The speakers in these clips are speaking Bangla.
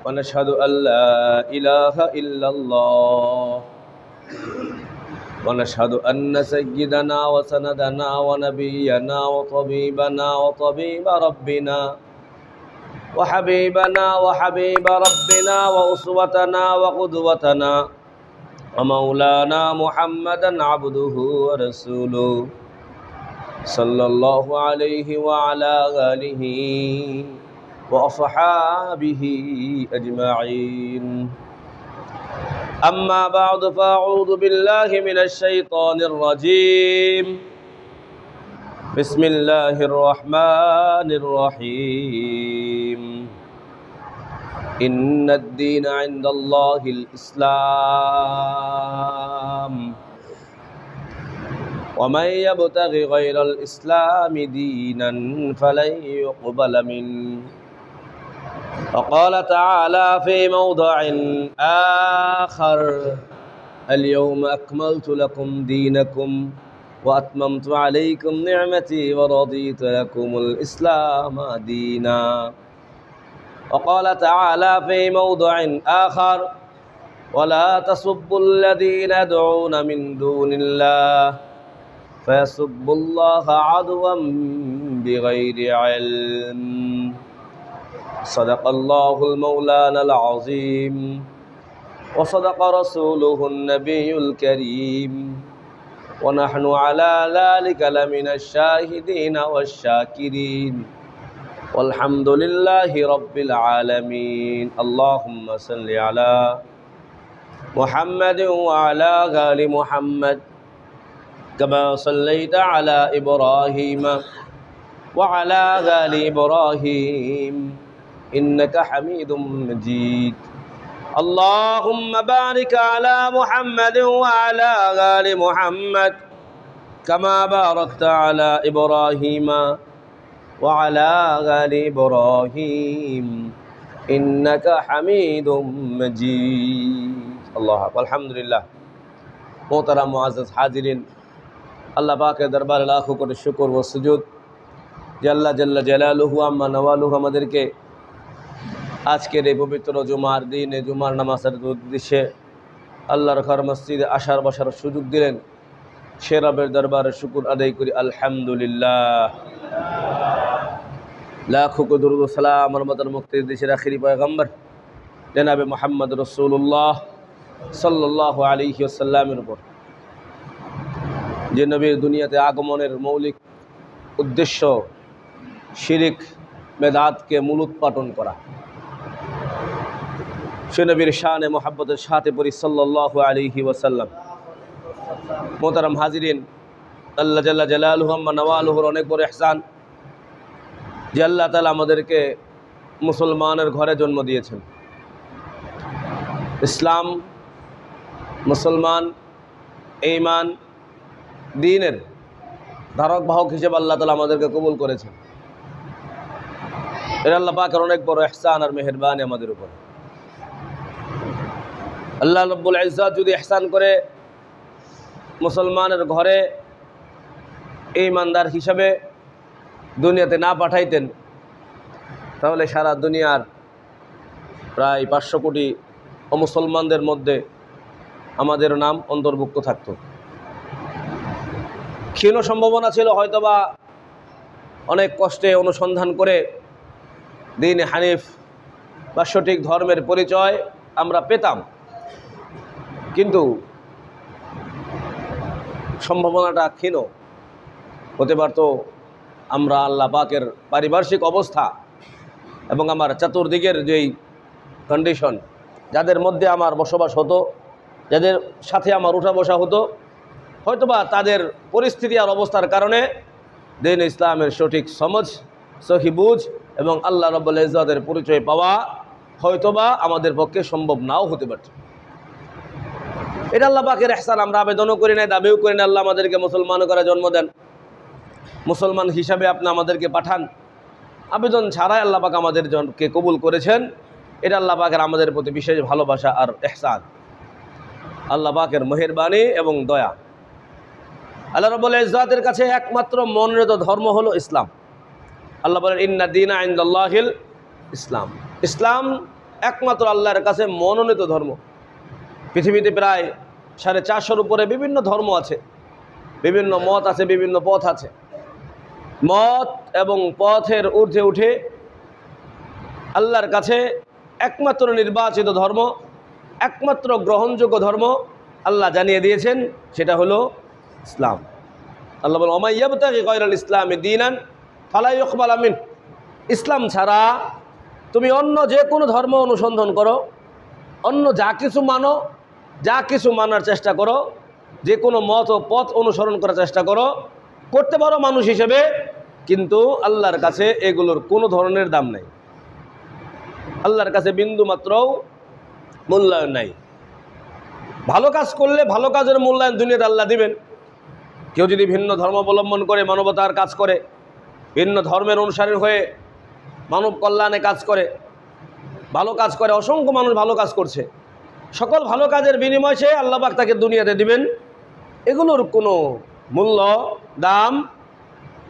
ونشهد أن لا إله إلا الله ونشهد أن سيدنا وسندنا ونبينا وطبيبنا وطبيب ربنا وحبيبنا وحبيب ربنا وأسوتنا وقدوتنا ومولانا محمدا عبده ورسوله صلى الله عليه وعلى آله وأصحابه أجمعين أما بعد فأعوذ بالله من الشيطان الرجيم بسم الله الرحمن الرحيم إن الدين عند الله الإسلام ومن يبتغ غير الإسلام دينا فلن يقبل منه وقال تعالى في موضع آخر اليوم أكملت لكم دينكم وأتممت عليكم نعمتي ورضيت لكم الإسلام دينا وقال تعالى في موضع آخر ولا تسبوا الذين يدعون من دون الله فيسبوا الله عدوا بغير علم صدق الله المولانا العظيم وصدق رسوله النبي الكريم ونحن على ذلك لمن الشاهدين والشاكرين والحمد لله رب العالمين اللهم صل على محمد وعلى آل محمد كما صليت على إبراهيم وعلى آل إبراهيم إنك حميد مجيد اللهم بارك على محمد وعلى آل محمد كما باركت على إبراهيم وعلى آل إبراهيم إنك حميد مجيد الله أكبر الحمد لله मोहतरम मुअज़्ज़ज़ हाज़िरीन अल्लाह पाक के दरबार लाखों कोटि शुक्र व सुजूद যে আল্লাহ জাল্লা জালালুহু আম্মা নওয়ালুহু আমাদেরকে আজকের এই পবিত্র জুমার দিনে জুমার নামাজের উদ্দেশ্যে আল্লাহর ঘর মসজিদে আসার বসার সুযোগ দিলেন সে রবের দরবারে শুকর আদায় করি আলহামদুলিল্লাহ লাখো কো দুরূদ ও সালাম রহমতের মুক্তির দেশের আখিরি পয়গম্বর জনাবে মুহাম্মদ রাসূলুল্লাহ সাল্লাল্লাহু আলাইহি ওয়াসাল্লামের উপর যে নবীর দুনিয়াতে আগমনের মৌলিক উদ্দেশ্য শিরিক বেদাতকে মূলোৎপাটন করা সে নবীর শানে মুহাব্বতের সাথে পড়ি সাল্লাল্লাহু আলাইহি ওয়াসাল্লাম মোহতারাম হাজিরিন আল্লাহ জাল্লা জালালুহু আম্মা নওয়ালুহুর অনেক বড় ইহসান যে আল্লাহ তাআলা আমাদেরকে মুসলমানের ঘরে জন্ম দিয়েছেন ইসলাম মুসলমান ঈমান দ্বীনের ধারক বাহক হিসেবে আল্লাহ তাআলা আমাদেরকে কবুল করেছেন এটা আল্লাহ পাকের অনেক বড় ইহসান আর মেহেরবানি আমাদের উপর আল্লাহ রাব্বুল ইজ্জত যদি ইহসান করে মুসলমানের ঘরে ঈমানদার হিসাবে দুনিয়াতে না পাঠাইতেন তাহলে সারা দুনিয়ার প্রায় 500 কোটি অমুসলমানদের মধ্যে আমাদের নাম অন্তর্ভুক্ত থাকতো ক্ষীণ সম্ভাবনা ছিল হয়তোবা অনেক কষ্টে অনুসন্ধান করে দ্বীন হানিফ বা সঠিক ধর্মের পরিচয় আমরা পেতাম কিন্তু সম্ভাবনাটা ক্ষীণ হতে পারত আমরা আল্লাহ পাকের পারিপার্শ্বিক অবস্থা এবং আমার চতুর্দিকের যেই কন্ডিশন যাদের মধ্যে আমার বসবাস হতো যাদের সাথে আমার উঠা বসা হতো হয়তোবা তাদের পরিস্থিতি আর অবস্থার কারণে দ্বীন ইসলামের সঠিক সমঝ সহি বুঝ এবং আল্লাহ রাব্বুল ইজ্জতের পরিচয় পাওয়া হয়তোবা আমাদের পক্ষে সম্ভব নাও হতে পারত এটা আল্লাহ পাকের ইহসান আমরা আবেদনও করি না দাবিও করি না আল্লাহ আমাদেরকে মুসলমান করে জন্ম দেন মুসলমান হিসাবে আপনি আমাদেরকে পাঠান আবেদন ছাড়াই আল্লাহ পাক আমাদেরকে কবুল করেছেন এটা আল্লাহ পাকের আমাদের প্রতি বিশেষ ভালোবাসা আর ইহসান আল্লাহ পাকের মেহেরবানি এবং দয়া আল্লাহ রাব্বুল ইজ্জতের কাছে একমাত্র মনোনীত ধর্ম হলো ইসলাম। আল্লাহ বলেন ইন্না দীনা ইনদাল্লাহিল ইসলাম, ইসলাম একমাত্র আল্লাহর কাছে মনোনীত ধর্ম। পৃথিবীতে প্রায় 450-এর উপরে বিভিন্ন ধর্ম আছে, বিভিন্ন মত আছে, বিভিন্ন পথ আছে। মত এবং পথের ঊর্ধ্বে উঠে আল্লাহর কাছে একমাত্র নির্বাচিত ধর্ম, একমাত্র গ্রহণযোগ্য ধর্ম আল্লাহ জানিয়ে দিয়েছেন, সেটা হলো ইসলাম। আল্লাহ বলেন, ওয়া ইয়াবতাগি গায়রাল ইসলামি দীনান ফালা ইউকবাল মিনহু। ইসলাম ছাড়া তুমি অন্য যে কোনো ধর্ম অনুসন্ধান করো, অন্য যা কিছু মানো, যা কিছু মানার চেষ্টা করো, যে কোনো মত ও পথ অনুসরণ করার চেষ্টা করো, করতে পারো মানুষ হিসেবে, কিন্তু আল্লাহর কাছে এগুলোর কোনো ধরনের দাম নাই। আল্লাহর কাছে বিন্দু মাত্রও মূল্যায়ন নাই। ভালো কাজ করলে ভালো কাজের মূল্যায়ন দুনিয়াতে আল্লাহ দিবেন। কেউ যদি ভিন্ন ধর্ম অবলম্বন করে, মানবতার কাজ করে, ভিন্ন ধর্মের অনুসারী হয়ে মানব কল্যাণে কাজ করে, ভালো কাজ করে, অসংখ্য মানুষ ভালো কাজ করছে, সকল ভালো কাজের বিনিময় সে আল্লাহ পাক তাকে দুনিয়াতে দিবেন। এগুলোর কোনো মূল্য দাম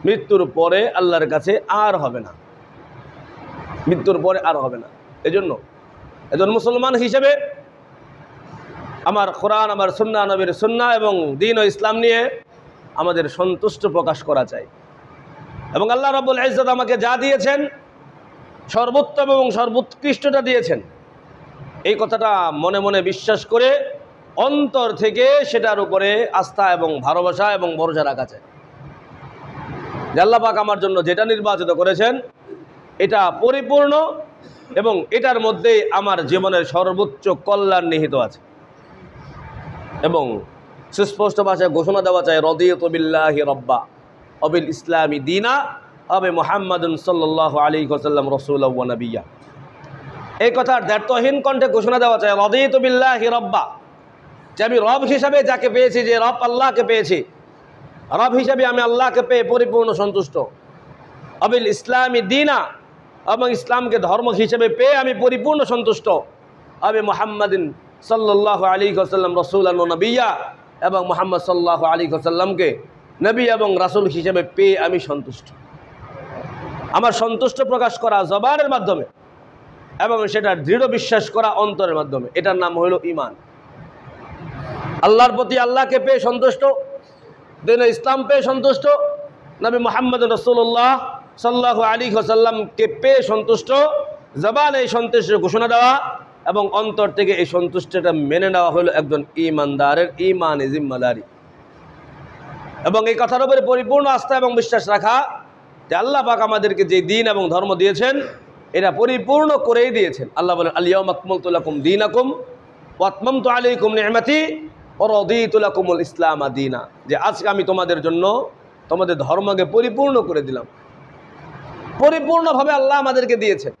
মৃত্যুর পরে আল্লাহর কাছে আর হবে না, মৃত্যুর পরে আর হবে না। এজন্য মুসলমান হিসেবে আমার কোরআন, আমার সুন্নাহ, নবীর সুন্নাহ এবং দ্বীন ও ইসলাম নিয়ে আমাদের সন্তুষ্ট প্রকাশ করা চাই। এবং আল্লাহ রাব্বুল ইজ্জত আমাকে যা দিয়েছেন সর্বোত্তম এবং সর্বোৎকৃষ্টটা দিয়েছেন, এই কথাটা মনে মনে বিশ্বাস করে অন্তর থেকে সেটার উপরে আস্থা এবং ভালোবাসা এবং ভরসা রাখা চাই যে আল্লাহ পাক আমার জন্য যেটা নির্বাচিত করেছেন এটা পরিপূর্ণ এবং এটার মধ্যেই আমার জীবনের সর্বোচ্চ কল্যাণ নিহিত আছে। এবং সুস্পষ্ট ভাষায় ঘোষণা দেওয়া চাই, রাদিয়াতু বিল্লাহি রাব্বা ওয়া বিল ইসলামি দীনা ওয়া বি মুহাম্মাদিন সাল্লাল্লাহু আলাইহি ওয়াসাল্লাম রাসূলাও ওয়া নাবিয়্যা। এই কথার দ্ব্যর্থহীন কণ্ঠে ঘোষণা দেওয়া চাই, রাদিয়াতু বিল্লাহি রাব্বা, যে আমি রব হিসাবে যাকে পেয়েছি, যে রব আল্লাহকে পেয়েছি, রব হিসাবে আমি আল্লাহকে পেয়ে পরিপূর্ণ সন্তুষ্ট। ওয়া বিল ইসলামি দীনা, এবং ইসলামকে ধর্ম হিসেবে পেয়ে আমি পরিপূর্ণ সন্তুষ্ট। ওয়া বি মুহাম্মাদিন সাল্লাল্লাহু আলাইহি ওয়াসাল্লাম রাসূলান ওয়া নাবিয়্যা, এবং মুহাম্মদ সাল্লাল্লাহু আলাইহি ওয়াসাল্লামকে নবী এবং রাসূল হিসেবে পেয়ে আমি সন্তুষ্ট। আমার সন্তুষ্ট প্রকাশ করা জবানের মাধ্যমে এবং সেটা দৃঢ় বিশ্বাস করা অন্তরের মাধ্যমে, এটার নাম হলো ঈমান। আল্লাহর প্রতি আল্লাহকে পেয়ে সন্তুষ্ট, দ্বীন ইসলাম পেয়ে সন্তুষ্ট, নবী মুহাম্মদ রাসূলুল্লাহ সাল্লাল্লাহু আলাইহি ওয়াসাল্লামকে পেয়ে সন্তুষ্ট, জবানে এই সন্তুষ্টির ঘোষণা দেওয়া এবং অন্তর থেকে এই সন্তুষ্টিটা মেনে নেওয়া হলো একজন ঈমানদারের ঈমানি জিম্মাদারি। এবং এই কথার উপরে পরিপূর্ণ আস্থা এবং বিশ্বাস রাখা যে আল্লাহ পাক আমাদেরকে যে দ্বীন এবং ধর্ম দিয়েছেন এটা পরিপূর্ণ করেই দিয়েছেন। আল্লাহ বলেন, আল ইয়াউমা আকমালতু লাকুম দীনাকুম ওয়া আতমামতু আলাইকুম নি'মাতি ওয়া রাদিতু লাকুমুল ইসলাম দীনা, যে আজকে আমি তোমাদের জন্য তোমাদের ধর্মকে পরিপূর্ণ করে দিলাম। পরিপূর্ণভাবে আল্লাহ আমাদেরকে দিয়েছেন।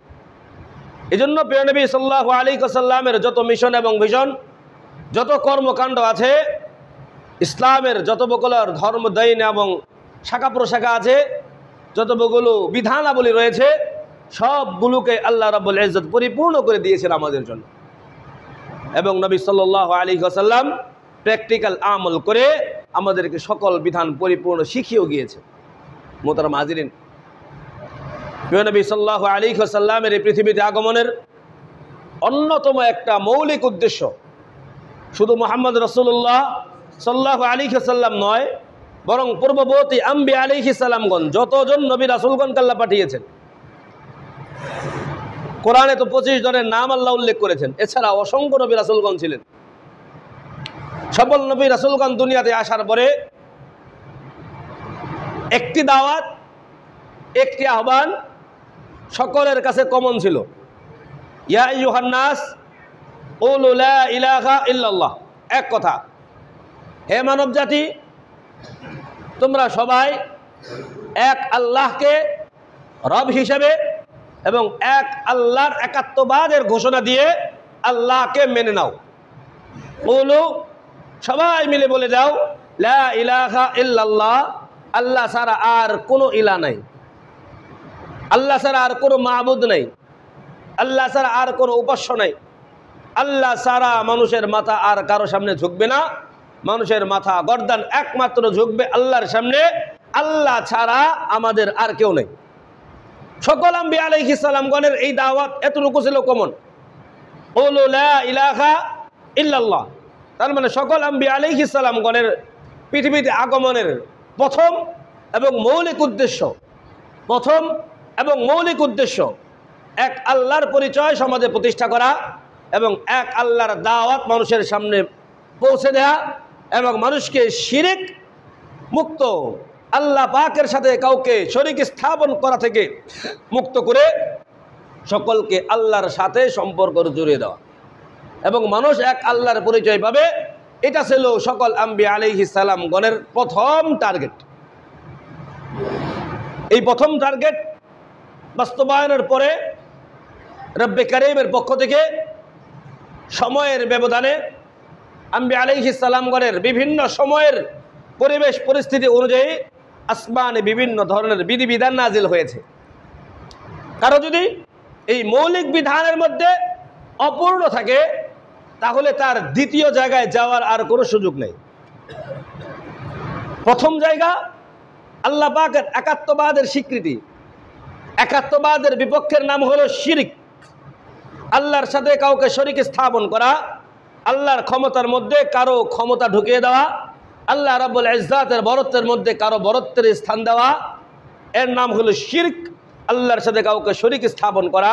এই জন্য প্রিয় নবী সাল্লাল্লাহু আলাইহি ওয়াসাল্লামের যত মিশন এবং ভিশন, যত কর্মকাণ্ড আছে, ইসলামের যতগুলো ধর্ম দ্বীন এবং শাখা প্রশাখা আছে, যতগুলো বিধানাবলী রয়েছে, সবগুলোকে আল্লাহ রাব্বুল ইজ্জত পরিপূর্ণ করে দিয়েছেন আমাদের জন্য। এবং নবী সাল্লাল্লাহু আলাইহি ওয়াসাল্লাম প্র্যাকটিক্যাল আমল করে আমাদেরকে সকল বিধান পরিপূর্ণ শিখিয়েও গিয়েছে। মোহতারাম হাজিরিন, প্রিয় নবী সাল্লাল্লাহু আলাইহি ওয়াসাল্লামের এই পৃথিবীতে আগমনের অন্যতম একটা মৌলিক উদ্দেশ্য শুধু মুহাম্মদ রাসূলুল্লাহ সাল্লাল্লাহু আলাইহি ওয়াসাল্লাম নয়, বরং পূর্ববর্তী আম্বিয়া আলাইহিস সালামগণ যতজন নবী রাসূলগণকে আল্লাহ পাঠিয়েছেন, কোরআনে তো 25 জনের নাম আল্লাহ উল্লেখ করেছেন, এছাড়া অসংখ্য নবী রাসূলগণ ছিলেন। সকল নবী রাসূলগণ দুনিয়াতে আসার পরে একটি দাওয়াত, একটি আহ্বান সকলের কাছে কমন ছিল, ইয়া আইয়ুহান নাস কুলু লা ইলাহা ইল্লাল্লাহ। এক কথা, হে মানব জাতি, তোমরা সবাই এক আল্লাহকে রব হিসেবে এবং এক আল্লাহর একাত্মবাদের ঘোষণা দিয়ে আল্লাহকে মেনে নাও। কুলু, সবাই মিলে বলে দাও, লা ইলাহা ইল্লাল্লাহ, আল্লাহ ছাড়া আর কোনো ইলাহ নাই, আল্লাহ ছাড়া আর কোনো মাবুদ নাই, আল্লাহ ছাড়া আর কোনো উপাস্য নাই, আল্লাহ ছাড়া মানুষের মাথা আর কারো সামনে ঝুঁকবে না, মানুষের মাথা গর্দান একমাত্র ঝুঁকবে আল্লাহর সামনে, আল্লাহ ছাড়া আমাদের আর কেউ নেই। সকল আম্বিয়া আলাইহিস সালামগণের এই দাওয়াত এতটুকু ছিল কমন। কুলু লা ইলাহা ইল্লাল্লাহ। তার মানে সকল আম্বিয়া আলাইহিস সালাম গণের পৃথিবীতে আগমনের প্রথম এবং মৌলিক উদ্দেশ্য এক আল্লাহর পরিচয় সমাজে প্রতিষ্ঠা করা এবং এক আল্লাহর দাওয়াত মানুষের সামনে পৌঁছে দেয়া এবং মানুষকে শিরিক মুক্ত, আল্লাহ পাকের সাথে কাউকে শরীক স্থাপন করা থেকে মুক্ত করে সকলকে আল্লাহর সাথে সম্পর্ক জুড়িয়ে দেওয়া এবং মানুষ এক আল্লাহর পরিচয় পাবে। এটা ছিল সকল আম্বিয়া আলাইহিস সালাম গণের প্রথম টার্গেট। এই প্রথম টার্গেট বাস্তবায়নের পরে রব্বে কারীমের পক্ষ থেকে সময়ের ব্যবধানে আম্বিয়া আলাইহিস সালাম গণের বিভিন্ন সময়ের পরিবেশ পরিস্থিতি অনুযায়ী আসমানে বিভিন্ন ধরনের বিধিবিধান নাজিল হয়েছে। কারো যদি এই মৌলিক বিধানের মধ্যে অপূর্ণ থাকে তাহলে তার দ্বিতীয় জায়গায় যাওয়ার আর কোনো সুযোগ নেই। প্রথম জায়গা আল্লাহ পাকের একাত্মবাদের স্বীকৃতি। একাত্মবাদের বিপক্ষের নাম হলো শিরিক। আল্লাহর সাথে কাউকে শরীক স্থাপন করা, আল্লাহর ক্ষমতার মধ্যে কারো ক্ষমতা ঢুকিয়ে দেওয়া, আল্লাহ রাব্বুল ইজ্জাতের বরত্বের মধ্যে কারো বরত্বের স্থান দেওয়া, এর নাম হলো শিরক। আল্লাহর সাথে কাউকে শরীক স্থাপন করা,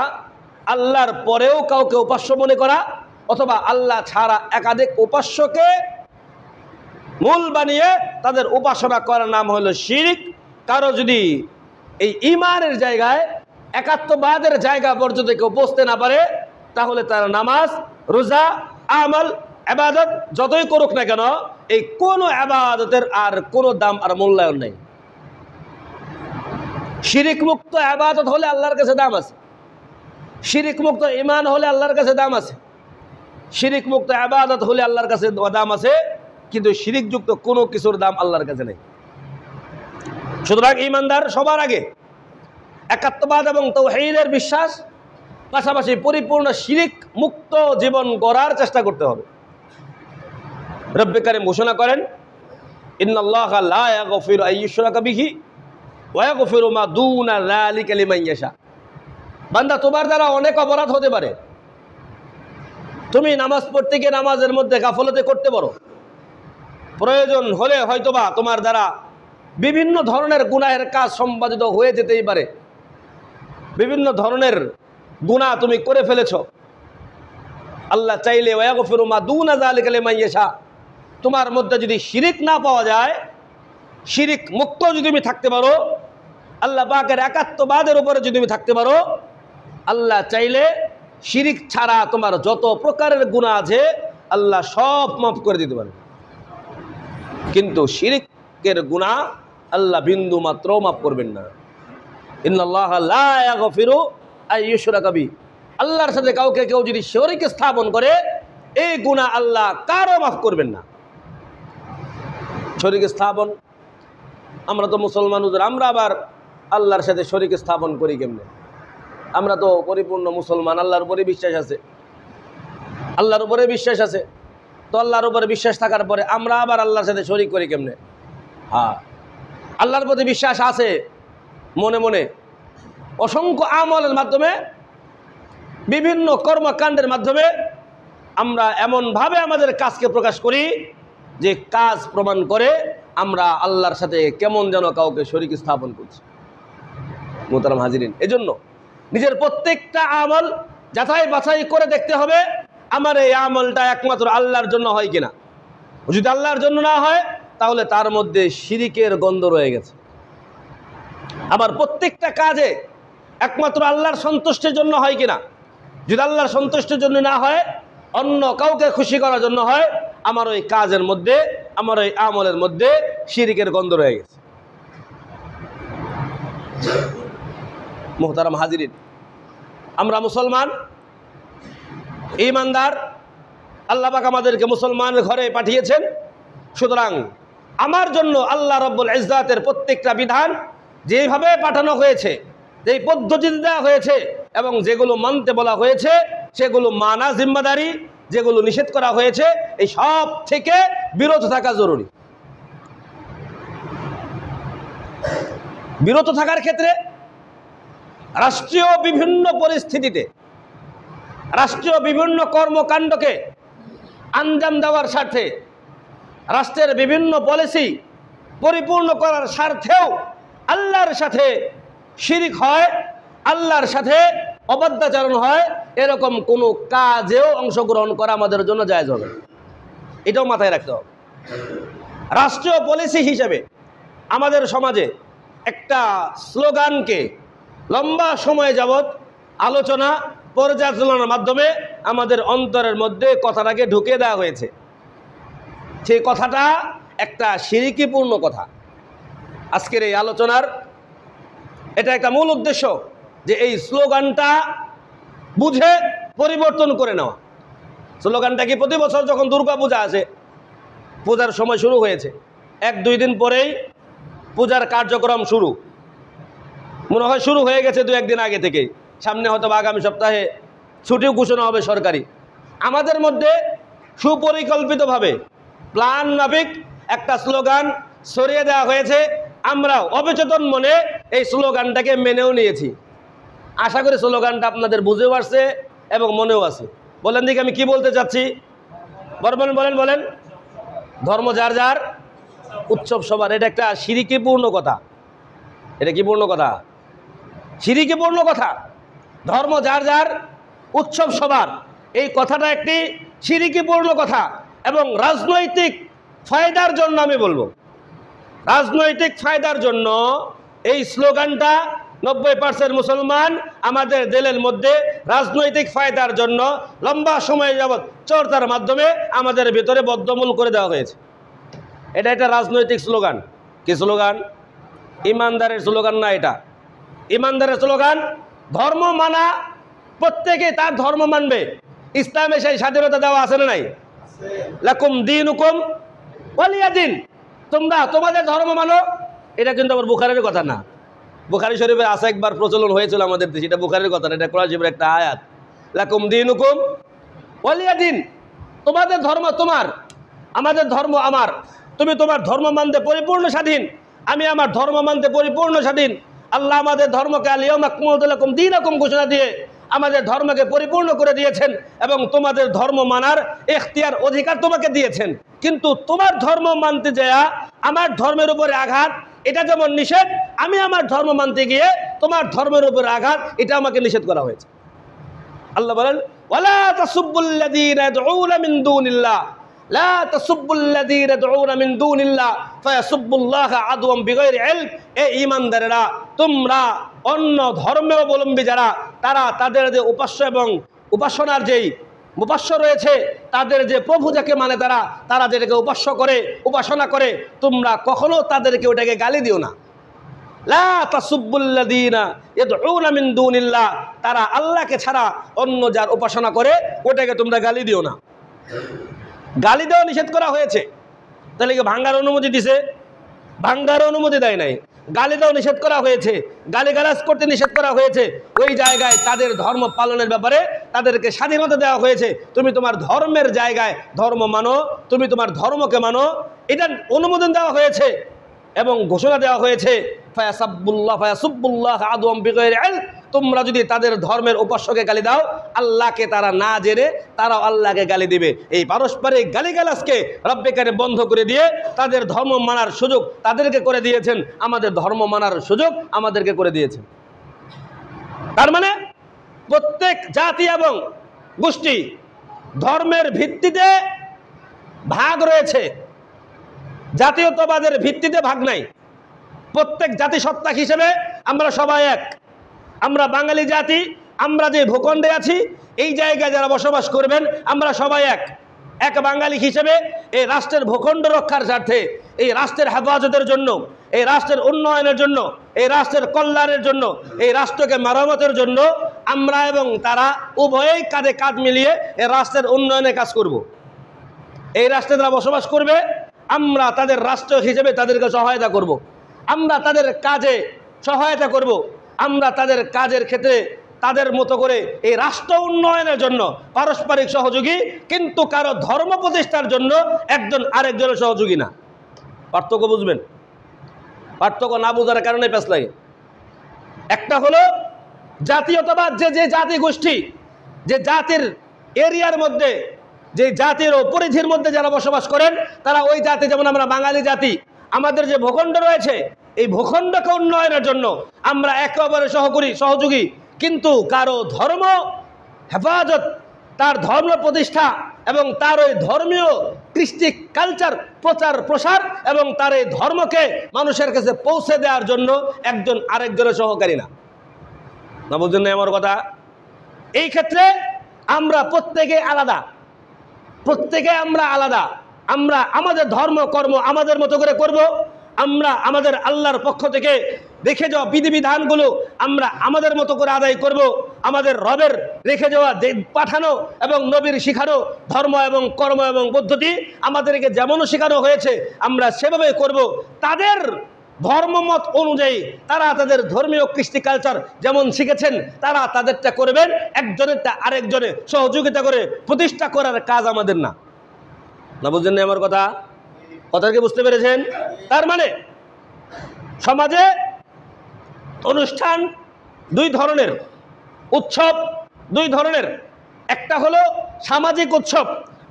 আল্লাহর পরেও কাউকে উপাস্য মনে করা, অথবা আল্লাহ ছাড়া একাধিক উপাস্যকে মূল বানিয়ে তাদের উপাসনা করার নাম হলো শিরক। কারো যদি এই ঈমানের জায়গায় একাত্মবাদের জায়গা পর্যন্ত কেউ পৌঁছতে না পারে তাহলে তার নামাজ, রোজা, আমল, ইবাদত যতই করুক না কেন এই কোনো ইবাদতের আর কোনো দাম আর মূল্যায়ন নেই। শিরিক মুক্ত ইবাদত হলে আল্লাহর কাছে দাম আছে, শিরিক মুক্ত ঈমান হলে আল্লাহর কাছে দাম আছে, শিরিক মুক্ত ইবাদত হলে আল্লাহর কাছে দাম আছে, কিন্তু শিরিক যুক্ত কোনো কিছুর দাম আল্লাহর কাছে নেই। সুতরাং ঈমানদার সবার আগে একাত্মবাদ এবং তাওহীদের বিশ্বাস, পাশাপাশি পরিপূর্ণ শিরিক মুক্ত জীবন গড়ার চেষ্টা করতে হবে। রব্বে কারীম ঘোষণা করেন, ইন্নাল্লাহা লা ইয়াগফিরু আন ইউশরাকা বিহি ওয়া ইয়াগফিরু মা দুনা যালিকা লিমান ইয়াশা। বান্দা, তোমার দ্বারা অনেক অপরাধ হতে পারে, তুমি নামাজ পড়তে গিয়ে নামাজের মধ্যে গাফলতে করতে পারো, প্রয়োজন হলে হয়তোবা তোমার দ্বারা বিভিন্ন ধরনের গুনাহের কাজ সম্পাদিত হয়ে যেতেই পারে, বিভিন্ন ধরনের গুনাহ তুমি করে ফেলেছ। আল্লাহ চাইলে ওয়া ইয়াগফিরু মা দুনা যালিকা লিমান ইয়াশা, তোমার মধ্যে যদি শিরিক না পাওয়া যায়, শিরিক মুক্ত যদি তুমি থাকতে পারো, আল্লাহ পাকের একাত্মবাদের উপরে যদি তুমি থাকতে পারো, আল্লাহ চাইলে শিরিক ছাড়া তোমার যত প্রকারের গুনাহ আছে আল্লাহ সব মাফ করে দিতে পারে। কিন্তু শিরিকের গুনাহ আল্লাহ বিন্দু মাত্র মাফ করবেন না। ইন্নাল্লাহা লা ইয়াগফিরু আন ইউশরাকা বিহি, আল্লাহর সাথে কাউকে কেউ যদি শরীক স্থাপন করে এই গুনাহ আল্লাহ কারো মাফ করবেন না। শরীক স্থাপন, আমরা তো মুসলমান হুজুর, আমরা আবার আল্লাহর সাথে শরীক স্থাপন করি কেমনে? আমরা তো পরিপূর্ণ মুসলমান, আল্লাহর উপরে বিশ্বাস আছে, আল্লাহর উপরে বিশ্বাস আছে, তো আল্লাহর উপরে বিশ্বাস থাকার পরে আমরা আবার আল্লাহর সাথে শরীক করি কেমনে? হ্যাঁ, আল্লাহর প্রতি বিশ্বাস আছে মনে মনে, অসংখ্য আমলের মাধ্যমে, বিভিন্ন কর্মকাণ্ডের মাধ্যমে আমরা এমনভাবে আমাদের কাজকে প্রকাশ করি যে কাজ প্রমাণ করে আমরা আল্লাহর সাথে কেমন যেন কাউকে শরীক স্থাপন করছি। মোহতারাম হাজিরিন, এজন্য নিজের প্রত্যেকটা আমল যাচাই বাছাই করে দেখতে হবে আমার এই আমলটা একমাত্র আল্লাহর জন্য হয় কিনা। যদি আল্লাহর জন্য না হয় তাহলে তার মধ্যে শিরিকের গন্ধ রয়ে গেছে। আমার প্রত্যেকটা কাজে একমাত্র আল্লাহর সন্তুষ্টির জন্য হয় কিনা। যদি আল্লাহর সন্তুষ্টির জন্য না হয়, অন্য কাউকে খুশি করার জন্য হয়, আমার ওই কাজের মধ্যে, আমার ওই আমলের মধ্যে শিরিকের গন্ধ রয়ে গেছে। মুহতারাম হাজিরিন, আমরা মুসলমান, ঈমানদার, আল্লাহ পাক আমাদেরকে মুসলমানের ঘরে পাঠিয়েছেন। সুতরাং আমার জন্য আল্লাহ রব্বুল ইজ্জাতের প্রত্যেকটা বিধান যেভাবে পাঠানো হয়েছে, যেই পদ্ধতিতে দেওয়া হয়েছে এবং যেগুলো মানতে বলা হয়েছে সেগুলো মানা জিম্মাদারি, যেগুলো নিষেধ করা হয়েছে এই সব থেকে বিরত থাকা জরুরি। বিরত থাকার ক্ষেত্রে রাষ্ট্রীয় বিভিন্ন পরিস্থিতিতে রাষ্ট্রীয় বিভিন্ন কর্মকাণ্ডকে আঞ্জাম দেওয়ার স্বার্থে, রাষ্ট্রের বিভিন্ন পলিসি পরিপূর্ণ করার স্বার্থেও আল্লাহর সাথে শিরিক হয়, আল্লাহর সাথে অবাধ্যাচরণ হয়, এরকম কোনো কাজেও অংশগ্রহণ করা আমাদের জন্য জায়েজ হবে। এটাও মাথায় রাখতে হবে। রাষ্ট্রীয় পলিসি হিসেবে আমাদের সমাজে একটা স্লোগানকে লম্বা সময় যাবৎ আলোচনা পর্যালোচনার মাধ্যমে আমাদের অন্তরের মধ্যে কথাটাকে ঢুকিয়ে দেওয়া হয়েছে। সেই কথাটা একটা শিরকিপূর্ণ কথা। আজকের এই আলোচনার এটা একটা মূল উদ্দেশ্য যে এই স্লোগানটা বুঝে পরিবর্তন করে নেওয়া। স্লোগানটা কি, প্রতি বছর যখন দুর্গা পূজা আসে, পূজার সময় শুরু হয়েছে, 1-2 দিন পরেই পূজার কার্যক্রম শুরু, মনে হয় শুরু হয়ে গেছে 2-1 দিন আগে থেকে। সামনে হয়তো আগামী সপ্তাহে ছুটিও ঘোষণা হবে সরকারি। আমাদের মধ্যে সুপরিকল্পিতভাবে প্ল্যান মাফিক একটা স্লোগান সরিয়ে দেওয়া হয়েছে। আমরা অবচেতন মনে এই স্লোগানটাকে মেনেও নিয়েছি। আশা করি স্লোগানটা আপনাদের বুঝেও আসছে এবং মনেও আছে। বলেন দেখি আমি কি বলতে চাচ্ছি? বলেন বলেন। ধর্ম যার যার, উৎসব সবার। এটা একটা শিরকিপূর্ণ কথা। এটা কি পূর্ণ কথা? শিরকিপূর্ণ কথা। ধর্ম যার যার, উৎসব সবার, এই কথাটা একটি শিরকিপূর্ণ কথা। এবং রাজনৈতিক ফায়দার জন্য আমি বলবো, রাজনৈতিক ফায়দার জন্য এই স্লোগানটা 90% মুসলমান আমাদের দিলের মধ্যে রাজনৈতিক ফায়দার জন্য লম্বা সময় যাবৎ চর্চার মাধ্যমে আমাদের ভিতরে বদ্ধমূল করে দেওয়া হয়েছে। এটা একটা রাজনৈতিক স্লোগান। কি স্লোগান? ইমানদারের স্লোগান না। এটা ইমানদারের স্লোগান। ধর্ম মানা, প্রত্যেকে তার ধর্ম মানবে। ইসলামে সেই স্বাধীনতা দেওয়া আছে না নাই? লাকুম দীনুকুম ওয়ালিয়া দিন। তোমরা তোমাদের ধর্ম মানো। এটা কিন্তু আবার বুখারীর কথা না। বুখারী শরীফে আছে, একবার প্রচলন হয়েছিল আমাদের দেশে। এটা বুখারীর কথা না, এটা কোরআন শরীফের একটা আয়াত। লাকুম দীনুকুম ওয়ালিয়া দিন। তোমাদের ধর্ম তোমার, আমাদের ধর্ম আমার। তুমি তোমার ধর্ম মানতে পরিপূর্ণ স্বাধীন, আমি আমার ধর্ম মানতে পরিপূর্ণ স্বাধীন। আল্লাহ আমাদের ধর্মকে আল-ইয়াওমা আকমালতু লাকুম দীনাকুম ঘোষণা দিয়ে আমাদের ধর্মকে পরিপূর্ণ করে দিয়েছেন এবং তোমাদের ধর্ম মানার এখতিয়ার, অধিকার তোমাকে দিয়েছেন। কিন্তু তোমার ধর্ম মানতে যায়া আমার ধর্মের উপরে আঘাত, এটা যেমন নিষেধ, আমি আমার ধর্ম মানতে গিয়ে তোমার ধর্মের উপরে আঘাত, এটা আমাকে নিষেধ করা হয়েছে। আল্লাহ বলেন, ওয়ালা তাসুব্বুল্লাযীনা ইয়াদউনা মিন দুনিল্লাহ, লা তাসুব্বুল্লাযীনা ইয়াদউনা মিন দুনিল্লাহ ফায়াসুব্বুল্লাহা আদওয়াম বিগাইরি ইলম। এ ঈমানদারেরা, তোমরা অন্য ধর্মাবলম্বী যারা, তারা তাদের যে উপাস্য এবং উপাসনার যেই উপাস্য রয়েছে, তাদের যে প্রভু যাকে মানে তারা যেটাকে উপাস্য করে, উপাসনা করে, তোমরা কখনো তাদেরকে ওটাকে গালি দিও না। লা তাসুব্বুল্লাযীনা ইয়াদউনা মিন দুনিল্লাহ, তারা আল্লাহকে ছাড়া অন্য যার উপাসনা করে ওটাকে তোমরা গালি দিও না। গালি দেওয়া নিষেধ করা হয়েছে। তাহলে কি ভাঙ্গার অনুমতি দিছে? ভাঙ্গার অনুমতি দেয় নাই। গালি দেওয়া নিষেধ করা হয়েছে, গালিগালাজ করতে নিষেধ করা হয়েছে। ওই জায়গায় তাদের ধর্ম পালনের ব্যাপারে তাদেরকে স্বাধীনতা দেওয়া হয়েছে। তুমি তোমার ধর্মের জায়গায় ধর্ম মানো, তুমি তোমার ধর্মকে মানো, এটা অনুমোদন দেওয়া হয়েছে এবং ঘোষণা দেওয়া হয়েছে। ফায়াসুব্বুল্লাহ আদওয়াম বিগাইরি ইলম। তোমরা যদি তাদের ধর্মের উপাস্যকে গালি দাও, আল্লাহকে তারা না জেনে তারাও আল্লাহকে গালি দিবে। এই পারস্পরিক গালিগালাজকে রব্বে কারিম বন্ধ করে দিয়ে তাদের ধর্ম মানার সুযোগ তাদেরকে করে দিয়েছেন, আমাদের ধর্ম মানার সুযোগ আমাদেরকে করে দিয়েছেন। তার মানে প্রত্যেক জাতি এবং গোষ্ঠী ধর্মের ভিত্তিতে ভাগ রয়েছে, জাতীয়তাবাদের ভিত্তিতে ভাগ নাই। প্রত্যেক জাতিসত্তা হিসেবে আমরা সবাই এক। আমরা বাঙালি জাতি, আমরা যে ভূখণ্ডে আছি এই জায়গায় যারা বসবাস করবেন আমরা সবাই এক। এক বাঙালি হিসেবে এই রাষ্ট্রের ভূখণ্ড রক্ষার স্বার্থে, এই রাষ্ট্রের হেফাজতের জন্য, এই রাষ্ট্রের উন্নয়নের জন্য, এই রাষ্ট্রের কল্যাণের জন্য, এই রাষ্ট্রকে মেরামতের জন্য আমরা এবং তারা উভয়েই কাঁধে কাঁধ মিলিয়ে এই রাষ্ট্রের উন্নয়নে কাজ করব। এই রাষ্ট্রে যারা বসবাস করবে আমরা তাদের রাষ্ট্র হিসেবে তাদেরকে সহায়তা করব। আমরা তাদের কাজে সহায়তা করব। আমরা তাদের কাজের ক্ষেত্রে তাদের মতো করে এই রাষ্ট্র উন্নয়নের জন্য পারস্পরিক সহযোগী, কিন্তু কারো ধর্ম প্রতিষ্ঠার জন্য একজন আরেকজনের সহযোগী না। পার্থক্য বুঝবেন? পার্থক্য না বোঝার কারণে পেছ লাগে। একটা হলো জাতীয়তাবাদ, যে জাতি গোষ্ঠী যে জাতির এরিয়ার মধ্যে, যে জাতির ও পরিধির মধ্যে যারা বসবাস করেন তারা ওই জাতি, যেমন আমরা বাঙালি জাতি, আমাদের যে ভূখণ্ড রয়েছে এই ভূখণ্ডকে উন্নয়নের জন্য আমরা একেবারে সহযোগী, কিন্তু কারো ধর্ম হেফাজত, তার ধর্ম প্রতিষ্ঠা এবং তার ওই ধর্মীয় কৃষ্টি কালচার প্রচার প্রসার এবং তার এই ধর্মকে মানুষের কাছে পৌঁছে দেওয়ার জন্য একজন আরেকজনের সহকারী না। বুঝলেন না আমার কথা? এই ক্ষেত্রে আমরা প্রত্যেকে আলাদা, আমরা আলাদা। আমরা আমাদের ধর্ম কর্ম আমাদের মতো করে করব। আমরা আমাদের আল্লাহর পক্ষ থেকে রেখে যাওয়া বিধিবিধানগুলো আমরা আমাদের মতো করে আদায় করব। আমাদের রবের রেখে যাওয়া পাঠানো এবং নবীর শিখানো ধর্ম এবং কর্ম এবং পদ্ধতি আমাদেরকে যেমন শেখানো হয়েছে আমরা সেভাবে করব। তাদের ধর্মমত অনুযায়ী তারা তাদের ধর্মীয় কৃষ্টি কালচার যেমন শিখেছেন তারা তাদেরটা করবেন, একজনেরটা আরেকজনে সহযোগিতা করে প্রতিষ্ঠা করার কাজ আমাদের না। বুঝলেন না আমার কথা? কথাকে বুঝতে পেরেছেন? তার মানে সমাজে অনুষ্ঠান দুই ধরনের, উৎসব দুই ধরনের। একটা হলো সামাজিক উৎসব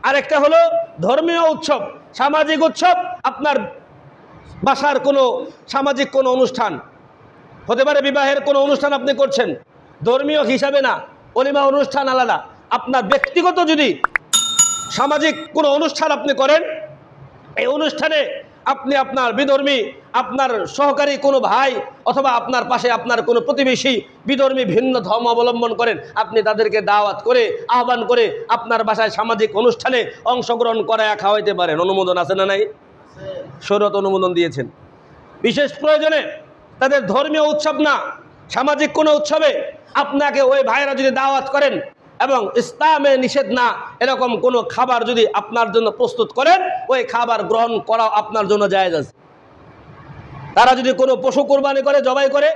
আর একটা হলো ধর্মীয় উৎসব। সামাজিক উৎসব আপনার বাসার কোনো সামাজিক কোনো অনুষ্ঠান হতে পারে, বিবাহের কোনো অনুষ্ঠান আপনি করছেন, ধর্মীয় হিসাবে না, ওলিমা অনুষ্ঠান আলাদা। আপনার ব্যক্তিগত যদি সামাজিক কোনো অনুষ্ঠান আপনি করেন, এই অনুষ্ঠানে আপনি আপনার বিধর্মী, আপনার সহকারী কোনো ভাই অথবা আপনার পাশে আপনার কোনো প্রতিবেশী বিধর্মী ভিন্ন ধর্ম অবলম্বন করেন, আপনি তাদেরকে দাওয়াত করে আহ্বান করে আপনার বাসায় সামাজিক অনুষ্ঠানে অংশগ্রহণ করায় খাওয়াইতে পারেন। অনুমোদন আছে না নাই? শরীয়ত অনুমোদন দিয়েছেন। বিশেষ প্রয়োজনে তাদের ধর্মীয় উৎসব না, সামাজিক কোনো উৎসবে আপনাকে ওই ভাইরা যদি দাওয়াত করেন এবং ইসলামে নিষেধ না এরকম কোনো খাবার যদি আপনার জন্য প্রস্তুত করেন, ওই খাবার গ্রহণ করা আপনার জন্য জায়েজ আছে। তারা যদি কোনো পশু কোরবানি করে, জবাই করে,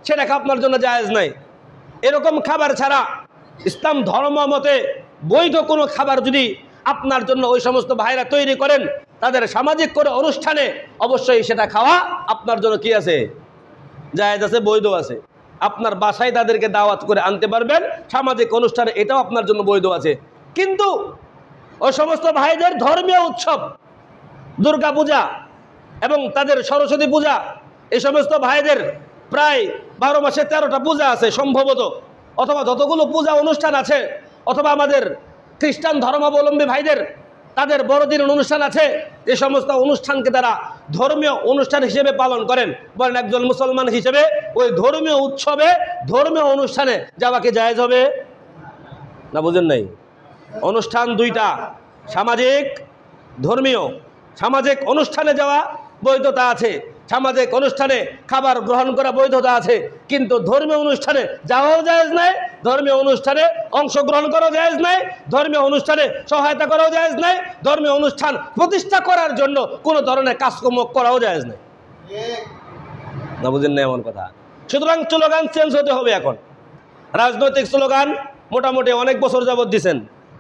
সেটা আপনার জন্য জায়েজ নাই। এরকম খাবার ছাড়া ইসলাম ধর্ম মতে বৈধ কোনো খাবার যদি আপনার জন্য ওই সমস্ত ভাইরা তৈরি করেন তাদের সামাজিক কোনো অনুষ্ঠানে, অবশ্যই সেটা খাওয়া আপনার জন্য কি আছে? জায়েজ আছে, বৈধ আছে। আপনার বাসায় তাদেরকে দাওয়াত করে আনতে পারবেন, সামাজিক অনুষ্ঠানে এটাও আপনার জন্য বৈধ আছে। কিন্তু ওই সমস্ত ভাইদের ধর্মীয় উৎসব, দুর্গা পূজা এবং তাদের সরস্বতী পূজা, এই সমস্ত ভাইদের প্রায় 12 মাসে 13টা পূজা আছে সম্ভবত, অথবা যতগুলো পূজা অনুষ্ঠান আছে, অথবা আমাদের খ্রিস্টান ধর্মাবলম্বী ভাইদের তাদের বড়দিনের অনুষ্ঠান আছে, এই সমস্ত অনুষ্ঠানকে তারা ধর্মীয় অনুষ্ঠান হিসেবে পালন করেন। বলেন একজন মুসলমান হিসেবে ওই ধর্মীয় উৎসবে, ধর্মীয় অনুষ্ঠানে যাওয়া কি জায়েজ হবে না? বুঝেন নাই? অনুষ্ঠান দুইটা, সামাজিক, ধর্মীয়। সামাজিক অনুষ্ঠানে যাওয়া বৈধতা আছে, সামাজিক অনুষ্ঠানে খাবার গ্রহণ করা বৈধতা আছে, কিন্তু ধর্মীয় অনুষ্ঠানে যাওয়াও জায়েজ নাই, ধর্মীয় অনুষ্ঠানে অংশগ্রহণ করাও জায়েজ নাই, ধর্মীয় অনুষ্ঠানে সহায়তা করাও জায়েজ নাই, ধর্মীয় অনুষ্ঠান প্রতিষ্ঠা করার জন্য কোনো ধরনের কাজকর্ম করাও জায়েজ নাই। না বুঝেন না এমন কথা? সুতরাং স্লোগান চেঞ্জ হতে হবে। এখন রাজনৈতিক স্লোগান মোটামুটি অনেক বছর যাবৎ দিচ্ছেন।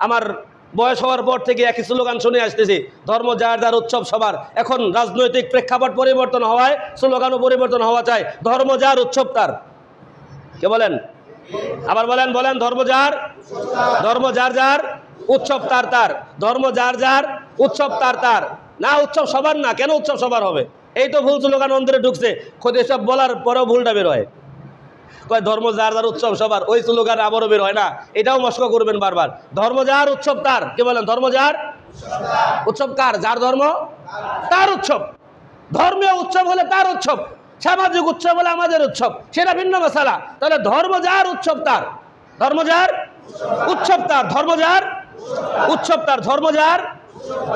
আমার বয়স হওয়ার পর থেকে একই স্লোগান শুনে আসতেছি, ধর্ম যার যার উৎসব সবার। এখন রাজনৈতিক প্রেক্ষাপট পরিবর্তন হওয়ায় স্লোগানও পরিবর্তন হওয়া চাই। ধর্ম যার উৎসব তার। কে বলেন? আবার বলেন, ধর্ম যার, ধর্ম যার যার, উৎসব তার তার। ধর্ম যার যার, উৎসব তার তার। না, উৎসব সবার না। কেন উৎসব সবার হবে? এই তো ভুল স্লোগান অন্তরে ঢুকছে। খোদ এসব বলার পরেও ভুলটা বের হয়। কয় ধর্ম যার যার, উৎসব সবার, ওই স্লোগান আবারও বের হয় না। এটাও মস্কা করবেন বারবার। ধর্ম যার, উৎসব তার। কে বলেন? ধর্ম যার, উৎসব কার? যার ধর্ম তার উৎসব। ধর্মীয় উৎসব হলে তার উৎসব, সামাজিক উৎসব হলে আমাদের উৎসব, সেটা ভিন্ন মশালা। তাহলে ধর্ম যার, উৎসব তার। ধর্ম যার, উৎসব তার। ধর্ম যার, উৎসব তার। ধর্ম যার,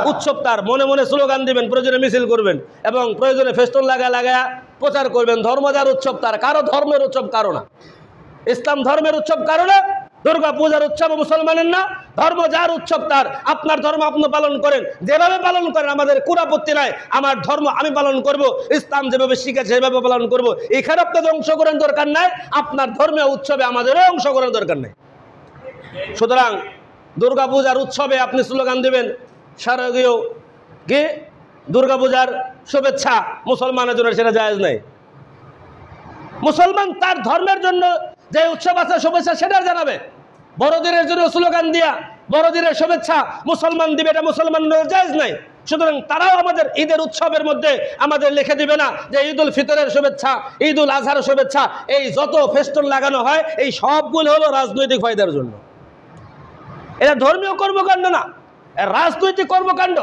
উৎসব তার। মনে মনে স্লোগান দিবেন, প্রয়োজনে মিছিল করবেন এবং প্রয়োজনে ফেস্টুন লাগা প্রচার করবেন। ধর্ম যার, উৎসব তার। কারো ধর্মের উৎসব কারো না। ইসলাম ধর্মের উৎসব কারো না, দুর্গা পূজার উৎসব মুসলমানের না। ধর্ম যার, উৎসব তার। আপনার ধর্ম আপনি পালন করেন, যেভাবে পালন করেন, আমাদের কোনো আপত্তি নাই। আমার ধর্ম আমি পালন করব, ইসলাম যেভাবে শিখেছে সেভাবে পালন করব। এখানে আপনাদের অংশগ্রহণ দরকার নাই, আপনার ধর্মীয় উৎসবে আমাদেরও অংশগ্রহণ দরকার নাই। সুতরাং দুর্গা পূজার উৎসবে আপনি স্লোগান দেবেন শারদীয় কি দুর্গা পূজার শুভেচ্ছা, মুসলমানের জন্য সেটা জায়েজ নাই। মুসলমান তার ধর্মের জন্য যে উৎসব আছে, শুভেচ্ছা, সেটা জানাবে। বড়দিনের জন্য স্লোগান দিয়া বড়দিনের শুভেচ্ছা মুসলমান দিবে, এটা মুসলমানদের জায়েজ নাই। সুতরাং তারাও আমাদের ঈদের উৎসবের মধ্যে আমাদের লিখে দিবে না যে ঈদ উল ফিতরের শুভেচ্ছা, ঈদ উল আজহার শুভেচ্ছা। এই যত ফেস্টুন লাগানো হয় এই সবগুলো হলো রাজনৈতিক ফায়দার জন্য। এটা ধর্মীয় কর্মকাণ্ড না, রাজনৈতিক কর্মকাণ্ড।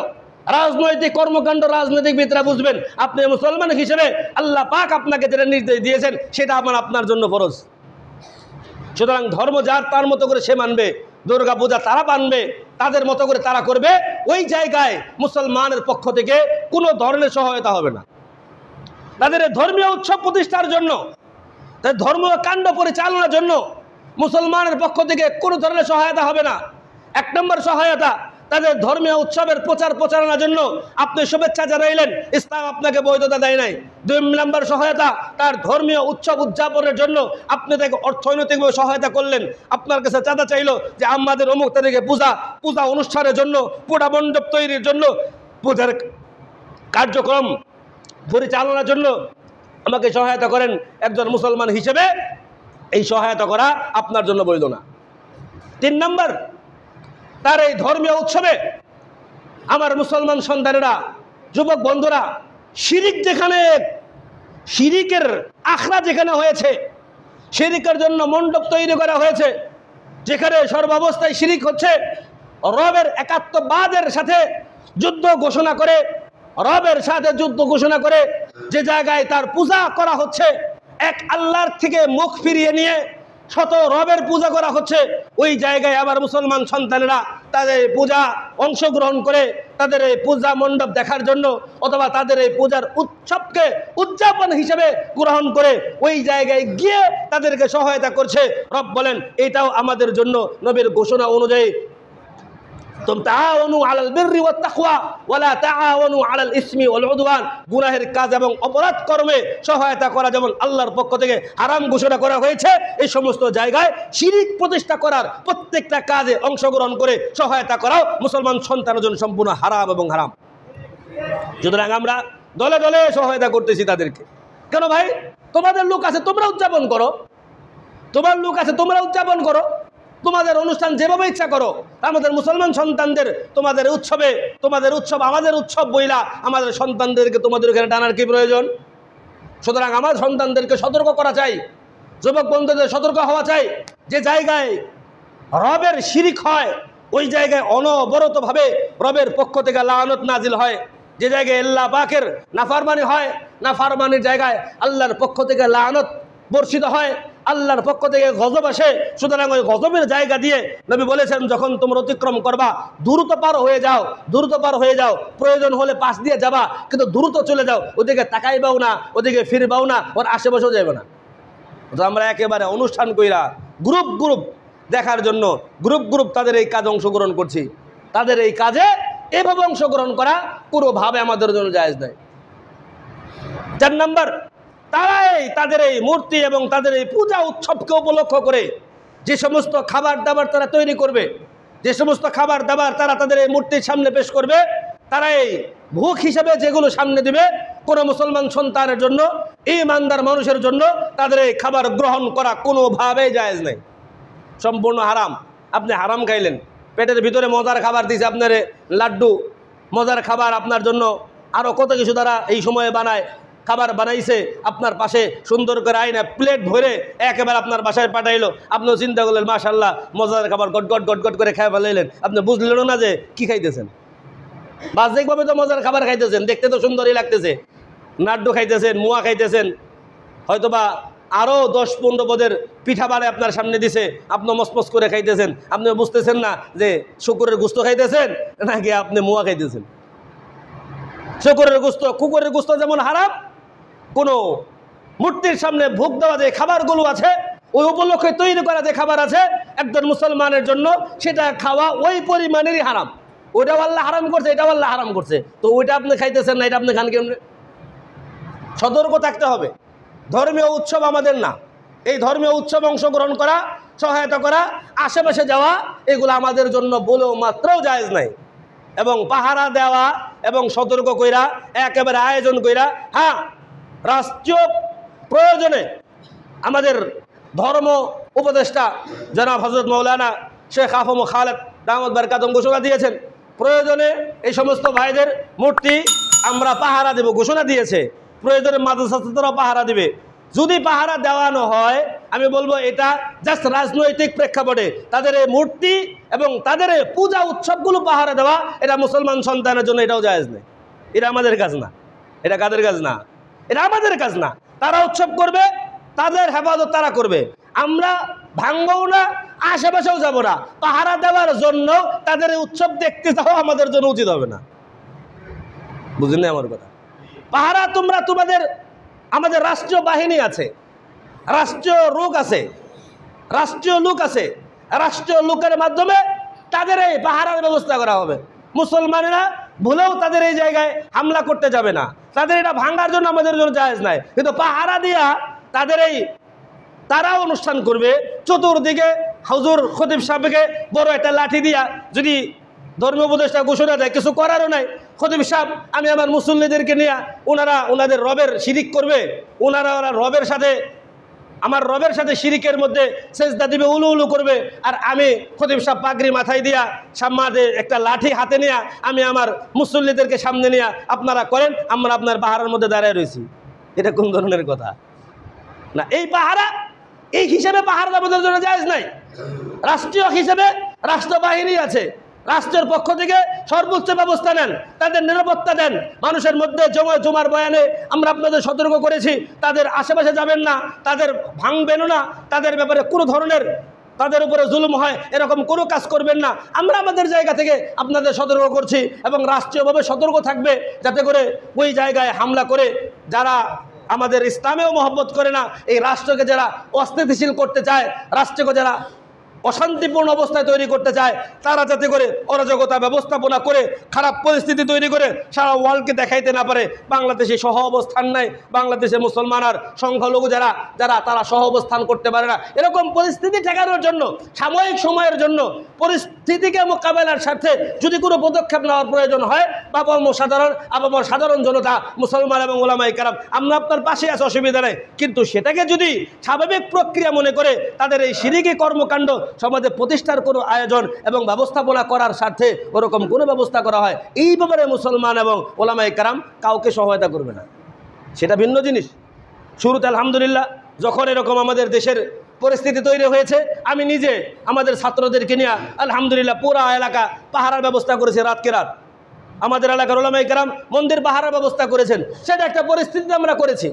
রাজনৈতিক কর্মকাণ্ড রাজনৈতিকবিদরা বুঝবেন। আপনি মুসলমান হিসেবে আল্লাহ পাক আপনাকে যেটা নির্দেশ দিয়েছেন সেটা আপনার জন্য ফরজ। সুতরাং ধর্ম যার তার মতো করে সে মানবে, দুর্গা পূজা তারা মানবে, তাদের মতো করে তারা করবে। ওই জায়গায় মুসলমানের পক্ষ থেকে কোনো ধরনের সহায়তা হবে না। তাদের ধর্মীয় উৎসব প্রতিষ্ঠার জন্য, তাদের ধর্মীয় কাণ্ড পরিচালনার জন্য মুসলমানের পক্ষ থেকে কোনো ধরনের সহায়তা হবে না। এক নম্বর সহায়তা, তাদের ধর্মীয় উৎসবের প্রচারণার জন্য আপনি শুভেচ্ছা জানাইলেন, ইসলাম আপনাকে বৈধতা দেয় নাই। 2 নম্বর সহায়তা, তার ধর্মীয় উৎসব উদযাপনের জন্য আপনি তাকে অর্থনৈতিকভাবে সহায়তা করলেন। আপনার কাছে চাঁদা চাইলো যে আমাদের অমুক তারিখে পূজা অনুষ্ঠানের জন্য, পূজা মণ্ডপ তৈরির জন্য, পূজার কার্যক্রম পরিচালনার জন্য আমাকে সহায়তা করেন। একজন মুসলমান হিসেবে এই সহায়তা করা আপনার জন্য বৈধ না। 3 নম্বর, তার এই ধর্মীয় উৎসবে আমার মুসলমান সন্তানেরা, যুবক বন্ধুরা, শিরিকের আখড়া যেখানে হয়েছে, শিরিকের জন্য মণ্ডপ তৈরি করা হয়েছে, যেখানে সর্বাবস্থায় শিরিক হচ্ছে, রবের একাত্মবাদের সাথে যুদ্ধ ঘোষণা করে, যে জায়গায় তার পূজা করা হচ্ছে, এক আল্লাহর থেকে মুখ ফিরিয়ে নিয়ে শত রবের পূজা করা হচ্ছে, ওই জায়গায় আবার মুসলমান সন্তানেরা তাদের পূজা অংশগ্রহণ করে, তাদের এই পূজা মণ্ডপ দেখার জন্য অথবা তাদের এই পূজার উৎসবকে উদযাপন হিসেবে গ্রহণ করে ওই জায়গায় গিয়ে তাদেরকে সহায়তা করছে। রব বলেন এটাও আমাদের জন্য নবীর ঘোষণা অনুযায়ী গুনাহের কাজ এবং অপরাধ কর্মে সহায়তা করা যেমন আল্লাহর পক্ষ থেকে হারাম ঘোষণা করা হয়েছে, এই সমস্ত জায়গায় শিরিক প্রতিষ্ঠা করার প্রত্যেকটা কাজে অংশগ্রহণ করে সহায়তা করাও মুসলমান সন্তানের জন্য সম্পূর্ণ হারাম এবং হারাম। সুতরাং আমরা দলে দলে সহায়তা করতেছি তাদেরকে। কেন ভাই? তোমাদের লোক আছে, তোমরা উদযাপন করো, তোমার লোক আছে, তোমরা উদযাপন করো, তোমাদের অনুষ্ঠান যেভাবে ইচ্ছা করো। আমাদের মুসলমান সন্তানদের তোমাদের উৎসব আমাদের উৎসব বইলা আমাদের সন্তানদেরকে তোমাদের এখানে টানার কি প্রয়োজন? সুতরাং আমার সন্তানদেরকে সতর্ক করা চাই, যুবক বন্ধুদের সতর্ক হওয়া চাই। যে জায়গায় রবের শিরিক হয় ওই জায়গায় অনবরতভাবে রবের পক্ষ থেকে লানত নাজিল হয়। যে জায়গায় আল্লাহ পাকের নাফরমানি হয়, নাফরমানির জায়গায় আল্লাহর পক্ষ থেকে লানত বর্ষিত হয়, আল্লাহর পক্ষ থেকে গজব আসে। সুতরাং ওই গজবের জায়গা দিয়ে নবী বলেছেন যখন তোমরা অতিক্রম করবা দ্রুত পার হয়ে যাও, প্রয়োজন হলে পাশ দিয়ে যাবা, কিন্তু দ্রুত চলে যাও, ওদিকে তাকাইবাও না, ওদিকে ফিরবাও না, ওর আশেপাশেও যাবে না। তো আমরা একেবারে অনুষ্ঠান কইরা গ্রুপ দেখার জন্য গ্রুপ তাদের এই কাজে অংশগ্রহণ করছি। তাদের এই কাজে এভাবে অংশগ্রহণ করা কোনোভাবে আমাদের জন্য জায়েজ নয়। 4 নম্বর, তারাই তাদের এই মূর্তি এবং তাদের এই পূজা উৎসবকে উপলক্ষ করে যে সমস্ত খাবার দাবার তারা তৈরি করবে, যে সমস্ত খাবার দাবার তারা তাদের এই মূর্তির সামনে পেশ করবে, তারা এই ভোগ হিসেবে যেগুলো সামনে দিবে, কোনো মুসলমান সন্তানের জন্য, ঈমানদার মানুষের জন্য তাদের এই খাবার গ্রহণ করা কোনোভাবেই জায়েজ নেই, সম্পূর্ণ হারাম। আপনি হারাম খাইলেন, পেটের ভিতরে মজার খাবার দিয়েছে আপনার লাড্ডু, মজার খাবার আপনার জন্য আরও কত কিছু তারা এই সময়ে বানায়, খাবার বানাইছে, আপনার পাশে সুন্দর করে আইনা প্লেট ভরে একেবারে আপনার বাসায় পাঠাইলো। আপনিও চিন্তা করলেন মাশাআল্লাহ মজার খাবার গট করে খেয়ে ফেলাইলেন, আপনি বুঝলেন না যে কি খাইতেছেন। বাহ্যিকভাবে তো মজার খাবার খাইতেছেন, দেখতে তো সুন্দরই লাগতেছে, লাড্ডু খাইতেছেন, মুয়া খাইতেছেন, হয়তোবা আরও 10-15 পদের পিঠা বানায় আপনার সামনে দিছে, আপনি মসমস করে খাইতেছেন। আপনি বুঝতেছেন না যে শুকুরের গোস্ত খাইতেছেন নাকি আপনি মুয়া খাইতেছেন। শুকুরের গোস্ত, কুকুরের গোস্ত যেমন হারাম, কোনো মূর্তির সামনে ভোগ দেওয়া যে খাবারগুলো আছে, ওই উপলক্ষে তৈরি করা যে খাবার আছে একজন মুসলমানের জন্য, সেটা খাওয়া ওই পরিমাণেরই হারাম। ওইটাও আল্লাহ হারাম করছে, এটাও আল্লাহ হারাম করছে, তো ওইটা আপনি খাইতেছেন না, এটা আপনি খান কেমনে? সতর্ক থাকতে হবে। ধর্মীয় উৎসব আমাদের না, এই ধর্মীয় উৎসব অংশগ্রহণ করা, সহায়তা করা, আশেপাশে যাওয়া, এগুলো আমাদের জন্য বলেও মাত্রও জায়েজ নাই। এবং পাহারা দেওয়া এবং সতর্ক কইরা একেবারে আয়োজন কইরা, হ্যাঁ রাষ্ট্রীয় প্রয়োজনে আমাদের ধর্ম উপদেষ্টা জনাব হযরত মাওলানা শেখ আফম খালেদ দামত বরকাতুম ঘোষণা দিয়েছেন, প্রয়োজনে এই সমস্ত ভাইদের মূর্তি আমরা পাহারা দেব ঘোষণা দিয়েছে। প্রয়োজনে মাদ্রাসা ছাত্ররা পাহারা দিবে। যদি পাহারা দেওয়ানো হয়, আমি বলবো এটা জাস্ট রাজনৈতিক প্রেক্ষাপটে তাদের এই মূর্তি এবং তাদের এই পূজা উৎসবগুলো পাহারা দেওয়া, এটা মুসলমান সন্তানের জন্য এটাও জায়েজ নেই। এটা আমাদের কাজ না। এটা কাদের কাজ না? এটা আমাদের কাজ না। তারা উৎসব করবে, তাদের হেফাজত তারা করবে, আমরা ভাঙবও না, আশেপাশেও যাব না। পাহারা দেওয়ার জন্য তাদের এই উৎসব দেখতে যাও আমাদের জন্য উচিত হবে না। বুঝলেন না আমার কথা? পাহারা তোমরা তোমাদের, আমাদের রাষ্ট্রীয় বাহিনী আছে, রাষ্ট্রীয় লোক আছে, রাষ্ট্রীয় লোক আছে, রাষ্ট্রীয় লোকের মাধ্যমে তাদের এই পাহারার ব্যবস্থা করা হবে। মুসলমানেরা ভুলেও তাদের এই জায়গায় হামলা করতে যাবে না। তাদের এটা ভাঙার জন্য আমাদের জন্য জায়েজ নাই, কিন্তু পাহারা দিয়া তাদের এই তারাও অনুষ্ঠান করবে। চতুর্দিকে হুজুর খতিব সাহেবকে বড় একটা লাঠি দিয়া যদি ধর্মীয় উপদেষ্টা ঘোষণা দেয়, কিছু করারও নাই। খতিব সাহেব আমি আমার মুসল্লিদেরকে নিয়ে ওনারা ওনাদের রবের শিরিক করবে, ওনারা রবের সাথে আমার রবের সাথে শিরিকের মধ্যে সেজদা দিবে, উলু উলু করবে, আর আমি খতিব সাহেব পাগড়ি মাথায় দিয়া সামনে একটা লাঠি হাতে নিয়ে আমি আমার মুসল্লিদেরকে সামনে নিয়ে আপনারা করেন, আমরা আপনার পাহারার মধ্যে দাঁড়ায় রয়েছি। এটা কোন ধরনের কথা? না, এই পাহারা এই হিসেবে পাহারা আমাদের জন্য জায়েজ নাই। রাষ্ট্রীয় হিসেবে রাষ্ট্রবাহিনী আছে, রাষ্ট্রের পক্ষ থেকে সর্বোচ্চ ব্যবস্থা নেন, তাদের নিরাপত্তা দেন। মানুষের মধ্যে জমার বয়ানে আমরা আপনাদের সতর্ক করেছি, তাদের আশেপাশে যাবেন না, তাদের ভাঙবেনও না, তাদের ব্যাপারে কোনো ধরনের তাদের উপরে জুলুম হয় এরকম কোনো কাজ করবেন না। আমরা আমাদের জায়গা থেকে আপনাদের সতর্ক করছি এবং রাষ্ট্রীয়ভাবে সতর্ক থাকবে, যাতে করে ওই জায়গায় হামলা করে যারা আমাদের ইসলামেও মহব্বত করে না, এই রাষ্ট্রকে যারা অস্থিতিশীল করতে চায়, রাষ্ট্রকে যারা অশান্তিপূর্ণ অবস্থায় তৈরি করতে চায়, তারা যাতে করে অরাজকতা ব্যবস্থাপনা করে খারাপ পরিস্থিতি তৈরি করে সারা ওয়ার্ল্ডকে দেখাইতে না পারে বাংলাদেশে সহ অবস্থান নাই, বাংলাদেশে মুসলমান আর সংখ্যালঘু যারা তারা সহ অবস্থান করতে পারে না। এরকম পরিস্থিতি ঠেকানোর জন্য সাময়িক সময়ের জন্য পরিস্থিতিকে মোকাবেলার স্বার্থে যদি কোনো পদক্ষেপ নেওয়ার প্রয়োজন হয়, আপামর সাধারণ জনতা, মুসলমান এবং ওলামায়ে কেরাম আমরা আপনার পাশে আছে, অসুবিধা নেই। কিন্তু সেটাকে যদি স্বাভাবিক প্রক্রিয়া মনে করে তাদের এই শিরকি কর্মকাণ্ড সমাজে প্রতিষ্ঠার কোনো আয়োজন এবং ব্যবস্থাপনা করার স্বার্থে ওরকম কোনো ব্যবস্থা করা হয়, এই ব্যাপারে মুসলমান এবং ওলামায়ে কেরাম কাউকে সহায়তা করবে না। সেটা ভিন্ন জিনিস। শুরুতে আলহামদুলিল্লাহ যখন এরকম আমাদের দেশের পরিস্থিতি তৈরি হয়েছে, আমি নিজে আমাদের ছাত্রদেরকে নিয়ে আলহামদুলিল্লাহ পুরা এলাকা পাহারার ব্যবস্থা করেছি। রাতকে রাত আমাদের এলাকার ওলামায়ে কেরাম মন্দির পাহারার ব্যবস্থা করেছেন। সেটা একটা পরিস্থিতিতে আমরা করেছি,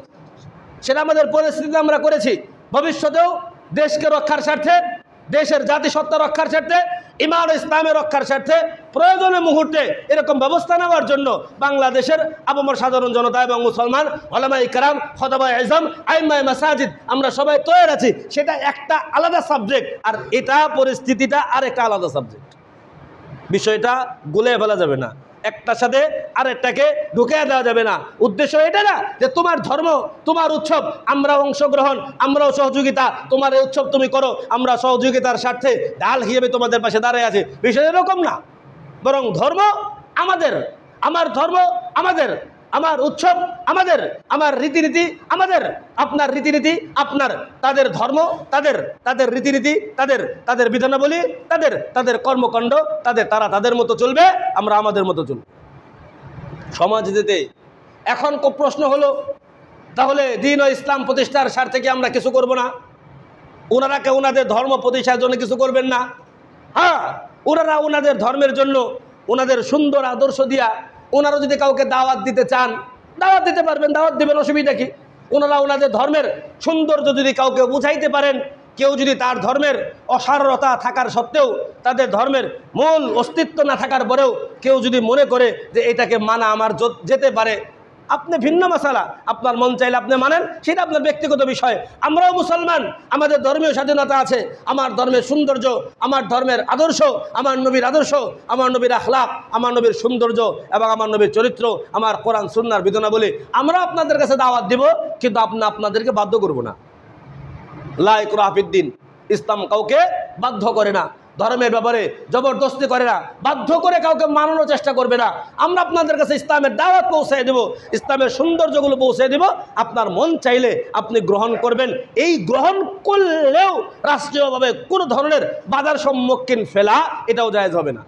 সেটা আমাদের পরিস্থিতিতে আমরা করেছি। ভবিষ্যতেও দেশকে রক্ষার স্বার্থে, দেশের জাতিসত্তা রক্ষার স্বার্থে, ঈমান ও ইসলামের রক্ষার স্বার্থে প্রয়োজনীয় মুহূর্তে এরকম ব্যবস্থা নেওয়ার জন্য বাংলাদেশের আপামর সাধারণ জনতা এবং মুসলমান ওলামায়ে কেরাম, খতাবায়ে আযম, আইম্মায়ে মাসাজিদ আমরা সবাই তৈরি আছি। সেটা একটা আলাদা সাবজেক্ট, আর এটা পরিস্থিতিটা আরেকটা আলাদা সাবজেক্ট। বিষয়টা গুলিয়ে ফেলা যাবে না, একটার সাথে আরেকটাকে ঢুকিয়ে দেওয়া যাবে না। উদ্দেশ্য এটা না যে তোমার ধর্ম, তোমার উৎসব, আমরা অংশগ্রহণ, আমরাও সহযোগিতা, তোমার এই উৎসব তুমি করো, আমরা সহযোগিতার স্বার্থে ঢাল হিসেবে তোমাদের পাশে দাঁড়িয়ে আছি। বিষয় এরকম না, বরং ধর্ম আমাদের, আমার ধর্ম আমাদের, আমার উৎসব আমাদের, আমার রীতিনীতি আমাদের, আপনার রীতিনীতি আপনার, তাদের ধর্ম তাদের রীতিনীতি তাদের বিধানাবলী তাদের কর্মকাণ্ড তারা তাদের মতো চলবে, আমরা আমাদের মতো চলব। সমাজ যেতে এখন প্রশ্ন হলো, তাহলে দ্বীন ও ইসলাম প্রতিষ্ঠার স্বার্থে কি আমরা কিছু করব না? ওনারা কে ওনাদের ধর্ম প্রতিষ্ঠার জন্য কিছু করবেন না? হ্যাঁ, ওনারা ওনাদের ধর্মের জন্য ওনাদের সুন্দর আদর্শ দিয়া ওনারা যদি কাউকে দাওয়াত দিতে চান, দাওয়াত দিতে পারবেন, দাওয়াত দেবেন, অসুবিধা কি? ওনারা ওনাদের ধর্মের সৌন্দর্য যদি কাউকে বুঝাইতে পারেন, কেউ যদি তার ধর্মের অসারতা থাকার সত্ত্বেও, তাদের ধর্মের মূল অস্তিত্ব না থাকার পরেও কেউ যদি মনে করে যে এটাকে মানা আমার যেতে পারে, আপনি ভিন্ন মশালা, আপনার মন চাইলে আপনি মানেন, সেটা আপনার ব্যক্তিগত বিষয়। আমরাও মুসলমান, আমাদের ধর্মীয় স্বাধীনতা আছে, আমার ধর্মের সৌন্দর্য, আমার ধর্মের আদর্শ, আমার নবীর আদর্শ, আমার নবীর আখলাক, আমার নবীর সৌন্দর্য এবং আমার নবীর চরিত্র, আমার কোরআন সুন্নাহর বিধানাবলী আমরা আপনাদের কাছে দাওয়াত দিব, কিন্তু আপনাদেরকে বাধ্য করব না। লা ইকরাহা ফিদ্দিন, ইসলাম কাউকে বাধ্য করে না। ধর্মের ব্যাপারে জবরদস্তি করে না, বাধ্য করে কাউকে মানানোর চেষ্টা করবে না। আমরা আপনাদের কাছে ইসলামের দাওয়াত পৌঁছে দেব, ইসলামের সৌন্দর্যগুলো পৌঁছে দেব, আপনার মন চাইলে আপনি গ্রহণ করবেন। এই গ্রহণ করলেও রাষ্ট্রীয়ভাবে কোনো ধরনের বাধার সম্মুখীন ফেলা এটাও জায়েজ হবে না।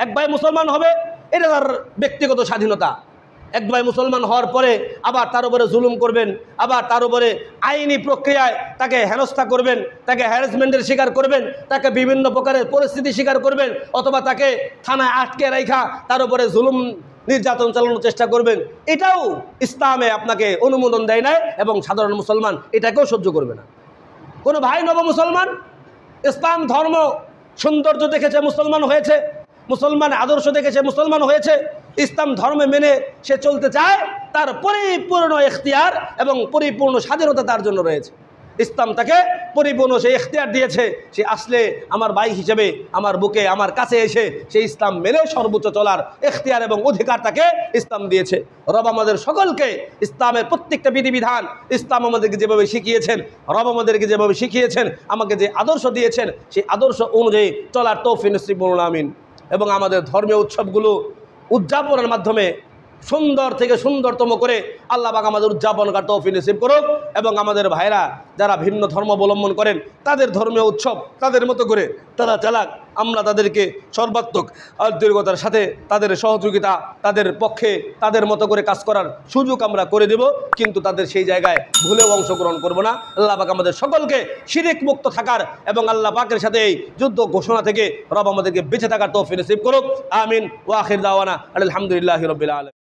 এক ভাই মুসলমান হবে, এটা তার ব্যক্তিগত স্বাধীনতা। এক ভাই মুসলমান হওয়ার পরে আবার তার উপরে জুলুম করবেন, আবার তার উপরে আইনি প্রক্রিয়ায় তাকে হেনস্থা করবেন, তাকে হ্যারাসমেন্টের শিকার করবেন, তাকে বিভিন্ন প্রকারের পরিস্থিতি শিকার করবেন, অথবা তাকে থানায় আটকে রাখা তার উপরে জুলুম নির্যাতন চালানোর চেষ্টা করবেন, এটাও ইসলামে আপনাকে অনুমোদন দেয় না এবং সাধারণ মুসলমান এটাকেও সহ্য করবে না। কোনো ভাই নব মুসলমান ইসলাম ধর্ম সৌন্দর্য দেখেছে মুসলমান হয়েছে, মুসলমান আদর্শ দেখেছে মুসলমান হয়েছে, ইসলাম ধর্মে মেনে সে চলতে চায়, তার পরিপূর্ণ এখতিয়ার এবং পরিপূর্ণ স্বাধীনতা তার জন্য রয়েছে। ইসলাম তাকে পরিপূর্ণ সেই এখতিয়ার দিয়েছে, সে আসলে আমার ভাই হিসেবে আমার বুকে আমার কাছে এসে সেই ইসলাম মেনে সর্বোচ্চ চলার এখতিয়ার এবং অধিকার তাকে ইসলাম দিয়েছে। রব আমাদের সকলকে ইসলামের প্রত্যেকটা বিধিবিধান ইসলাম আমাদেরকে যেভাবে শিখিয়েছেন, রব আমাদেরকে যেভাবে শিখিয়েছেন, আমাকে যে আদর্শ দিয়েছেন সেই আদর্শ অনুযায়ী চলার তৌফিক নসিব করুন, আমিন। এবং আমাদের ধর্মীয় উৎসবগুলো উদযাপনের মাধ্যমে সুন্দর থেকে সুন্দরতম করে আল্লাহ পাক আমাদের উদযাপন করার তৌফিক নসিব করুক। এবং আমাদের ভাইরা যারা ভিন্ন ধর্ম অবলম্বন করেন তাদের ধর্মীয় উৎসব তাদের মতো করে তারা চালাক, আমরা তাদেরকে সর্বাত্মক আন্তরিকতার সাথে তাদের সহযোগিতা, তাদের পক্ষে তাদের মতো করে কাজ করার সুযোগ আমরা করে দেব, কিন্তু তাদের সেই জায়গায় ভুলেও অংশগ্রহণ করব না। আল্লাহ পাক আমাদের সকলকে শিরক মুক্ত থাকার এবং আল্লাহ পাকের সাথে এই যুদ্ধ ঘোষণা থেকে রব আমাদেরকে বেঁচে থাকার তৌফিক নসিব করুক, আমিন। ওয়া আখির দাওয়ানা আলহামদুলিল্লাহি রাব্বিল আলামিন।